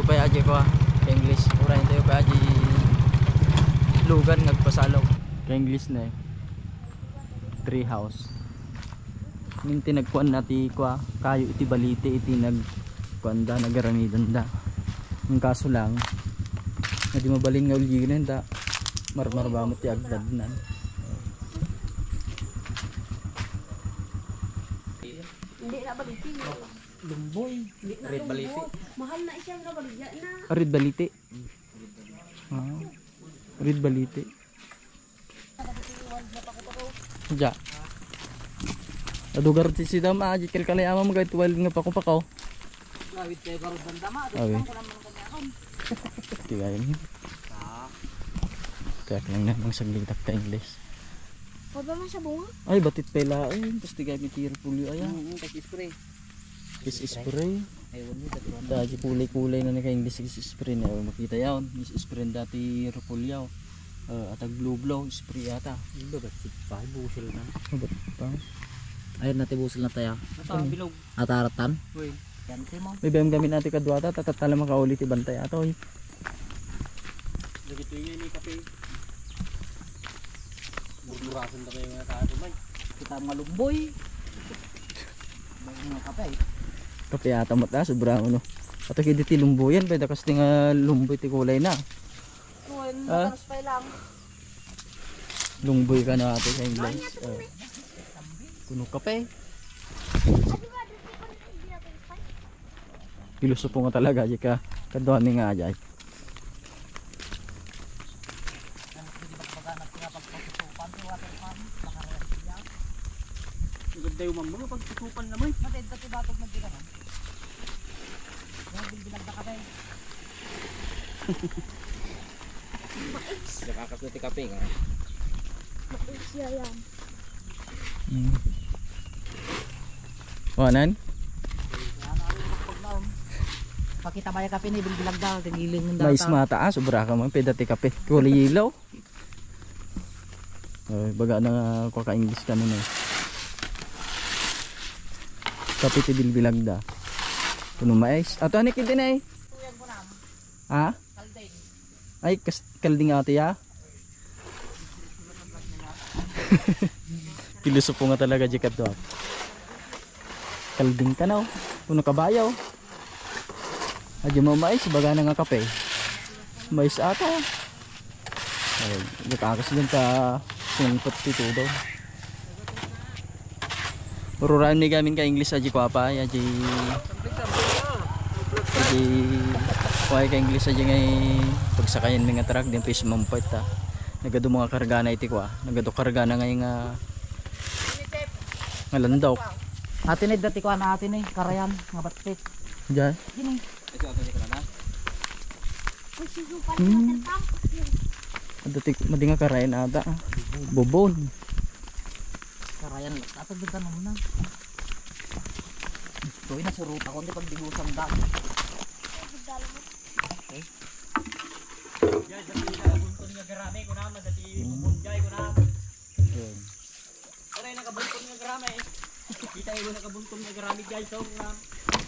pa aja ko ka English. Ura tayo pa aja lugan nagpasalaw. Ka English na eh. Tree house. Minti nagkuan nati ko kayo iti balite iti nagkuan da nagaramidan da. Ang kaso lang hindi mabaling nga uliginan da. Marmar ba mo ti agdad nan. Hindi na baliti. Lumboy. Red baliti. Mahal na siya nga baligya na. Red baliti. Ah. Red baliti. Ja. Adugar ti si dam aji kel kalay ama magay 12 nga pako. Lawit kay karod bandama. Okay. Tiga ini. Kaya lang na mang saglit ta English. Pwede man siya bunga? Ay batit pala ay tapos tiga bitir pulyo ay. Kasi spray. Is spray. Ayun ni datuan. Dati kulay-kulay na ka English is spray na makita yaon. Is spray dati repulyaw. Atag blue blow spray ata. Iba ba pa busil na. Ba't pa? Ayun natin busil na tayo. Ata bilog. Ataratan. Uy. Yan mo. May bayam gamin natin kadwata tatatala makaulit ibantay ato oy. Dagito yun ni kape. Burdurasan na kayo nga kato man. Kita malumboy. Mga kape. Kape ata mata sobra no. Ato kay diti lumboyan pwede kas tinga lumboy ti kulay na. Ah? lang. Lumboy ka na ato sa English. Kuno kape. Pilosopo nga talaga di ka kadwani nga ajay. Ganda yung mambo pagtutupan naman. Matay dati batog magdiga man. Bilbilag na kape. Nakakas na ti kape nga. Siya yan. Wanan? Pakita ba yung kape ni bilbilag daw. Tigiling ng data. Mais mata sobra ka man pwede ti kape. Kulay ilaw. Baga na ko ka English kanina eh. Kape ti bilbilag da. Kuno mais. Ato ani kid din ay. Ha? Kalding. Ay kalding ate ya. Pilosopo nga talaga jikat do. Kalding ka na. Kuno kabayaw. Adyo mo mais baga na nga kape. Mais ata. Ay, nakakas din ta sungpot ti todo. Ururan ni gamin ka English aji ko apa aji kuhay ka English aji ngay pagsakayan mga truck din fish mampait ta nagado mga karga na iti ko nagado karga na ngay nga ngalandaw Atin ay dati ko na atin ay karayan nga batik. diyan Gini. Ito ato ni kana. dati madinga karayan ata bobon Karayan ato bigtan mo na. Tuwi na suruta ko ndi pagdigusan da. Okay. Ya dati na buntun nga garame ko na dati bumbunjay ko na. yun Ora na kabuntun nga garame. Kita ay na kabuntun nga garame jay so na.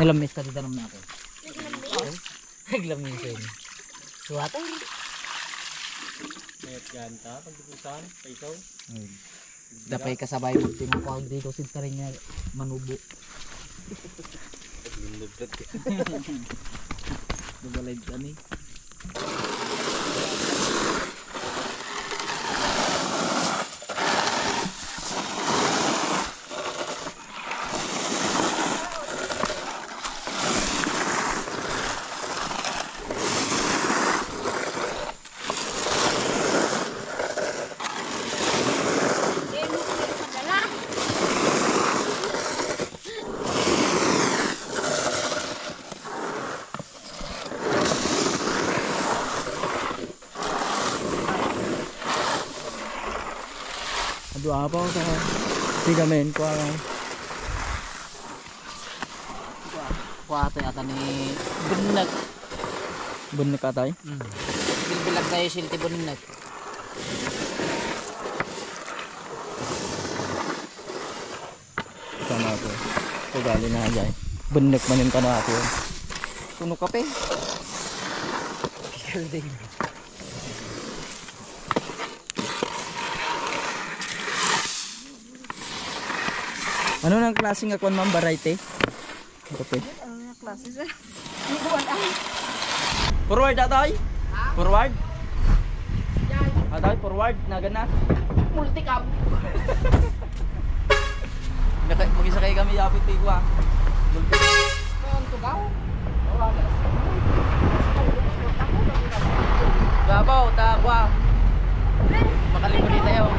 Nalamis ka dito naman ako. Naglamis yun. Suwata. mayat yan ta pagdikusan paisaw Dapay kasabay mo tinakawag dito sin ka rin nga manubo. Dubalay ka ni. dua apa sa tiga men ko Kuwate ata ni Bunag. bunnek atay Bilbilag tayo silti Bunag. sama ko ugali na ajay bunnek manin ka na ako kuno kape Kalding. Ano nang klaseng nga kuan ma'am, variety? Okay. Ano yung klase sir? Hindi ko alam. Forward atay? Forward? Atay, forward na gana. Multicam. Mag-isa kayo kami yapit ko ah. Kayan to gaw. Gabaw, takwa. Makalimuli tayo.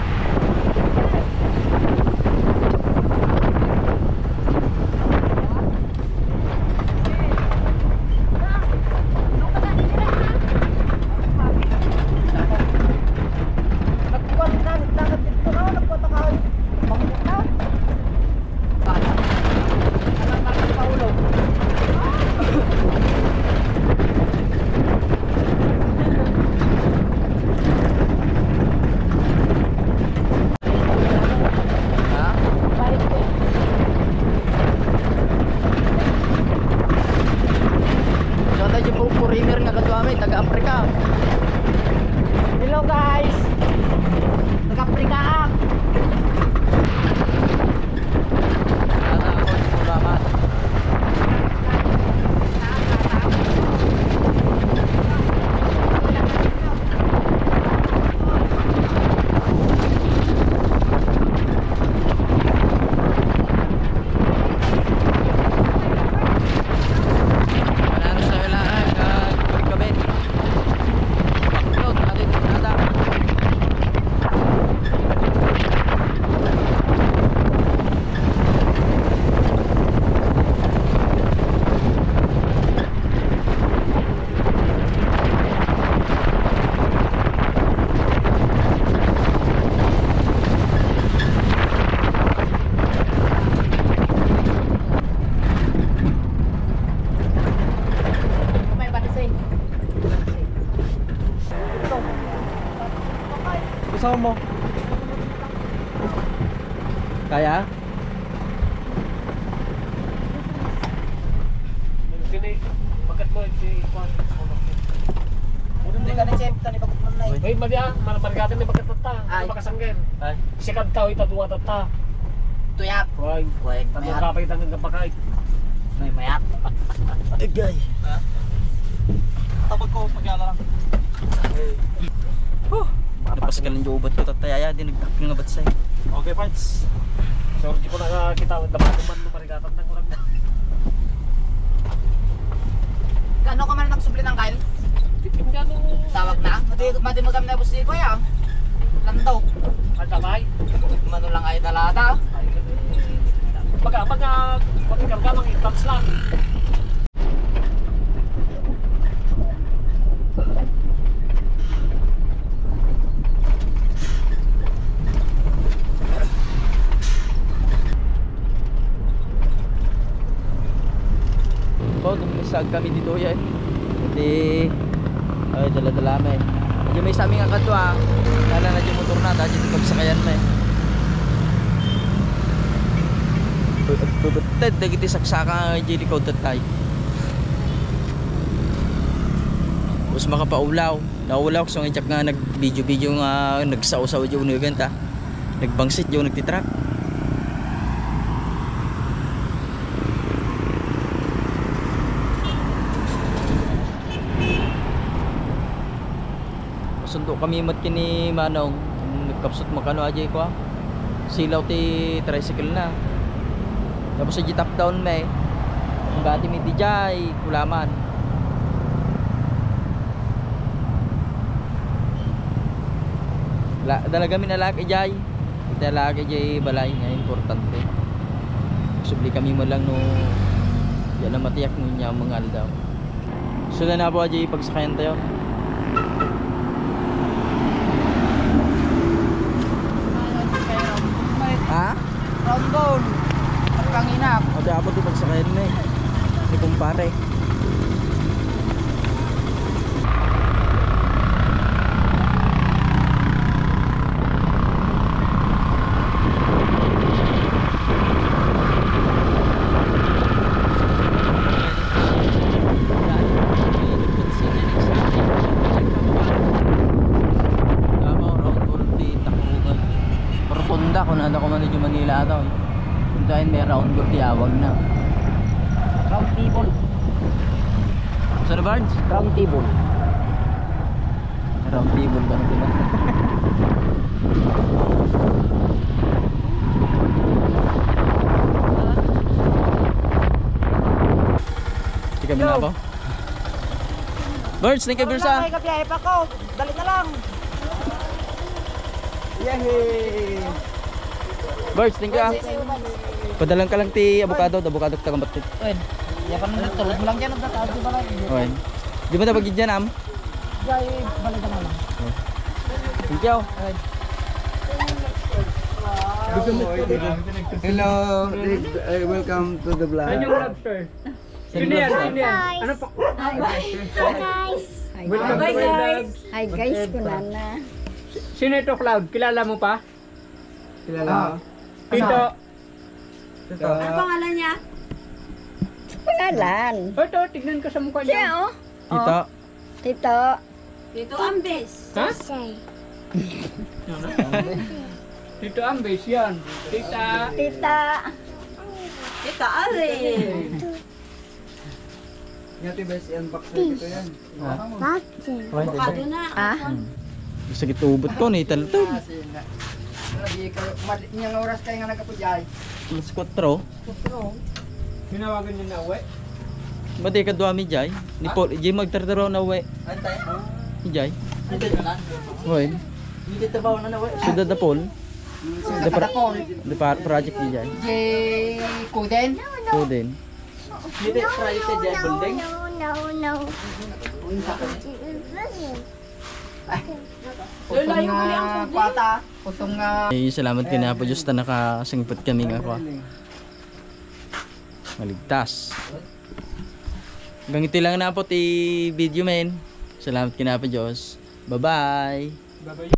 Foreigner nga kadwa may taga Afrika. Hello guys! Nag-Afrika ang! Ako si Mulaman. Kasama mo? Kaya? Pagkat mo, hindi ka na chef, tani pagkat mo na eh. Ay, madiya, maragatan ni pagkat tata, Ay. makasanggan. Ay. Sikad tao, itaduwa tata. Tuyap. Wag, Wag, tanong mayat. kapay tanong kapakay. May mayat. Agay. Ha? Tapag ko, pagyala lang. Napas ka lang yung ubat ko tatayaya, di nagtakil nga ba't sa'yo. Okay, Parts. So, di ko nakakita, dapat naman mo maragatan ng kurang. Kano ka man nagsubli ng Kyle? Titim ka nung... Tawag na? Mati magam na busi ko ya. Lantaw. Ang damay. Mano lang ay talata. Pagkakarga ng instance lang. Dumisag kami dito yan. Hindi ay dala-dala may. Di may sa aming ang kadwa. Kala na yung motor na dahil yung pagsakayan may. Bubutad dagiti saksaka jili ko tatay. Us makapaulaw. Naulaw so ngitsak nga nag-video nga nagsaw-saw yung naganta. Nagbangsit yung nagtitrak. Sundo kami mat kini Manong nagkapsot makano aja ko silaw ti tricycle na tapos sa top down may bati mi dijay kulaman dalaga mi nalaki jay dalaki jay balay nga importante subli kami mo lang no yan na matiyak mo niya mga aldaw so na po jay pagsakayan tayo. Ha? Round goal. Pagkanginap. O di ako di pagsakayan na eh. Ni kumpare. round ko tiyawag na. Round table. Saan na Bards? Round table. Round table ka na diba? Hindi kami na ako. Birds, thank you Birsa. May kapiyahe pa ko. Dali na lang. Yehey! Birds, thank you ah. Padalang ka lang ti avocado tagang batit. Oy, ya pa na tulad mo lang dyan. Nagtataas di ba lang? Okay. Di ba tabagid dyan am? Jay, balik na lang. Thank you. Hello, welcome to the vlog. Ano pa? Welcome to my vlog. Hi guys, kunana. Sino ito, Cloud? Kilala mo pa? Kilala mo? Tito. Ano pangalan niya? Pangalan. Ito, tignan ko sa mukha Siya niya. oh. Tito. Tito. Tito Ambes. Ha? Tito Ambes yan. Tita. Tita. Tita Ari. Ngati best unbox na dito yan. Avocado na. Ah? Bisa gitubot ko ni taltog. Lagi kayo, niyang oras kayo nga nagkapujay. Mas 4. Tinawagan niya na uwi. Bati ka duwa mi jay. Ni Paul, jay magtardaraw na we. Antay. Ni jay. Hindi na lang. Hoy. Hindi tabaw na nawe. Sudah da Paul. Sa Paul. The project ni jay. Jay Kuden. So din. Hindi project sa Jay Building. Pusong nga pata. Pusong nga. Ay salamat kina po Diyos ta nakasingpot kami nga ako. Maligtas. Hanggang ito lang na po ti video men. Salamat kina po Diyos. Bye bye. Babay.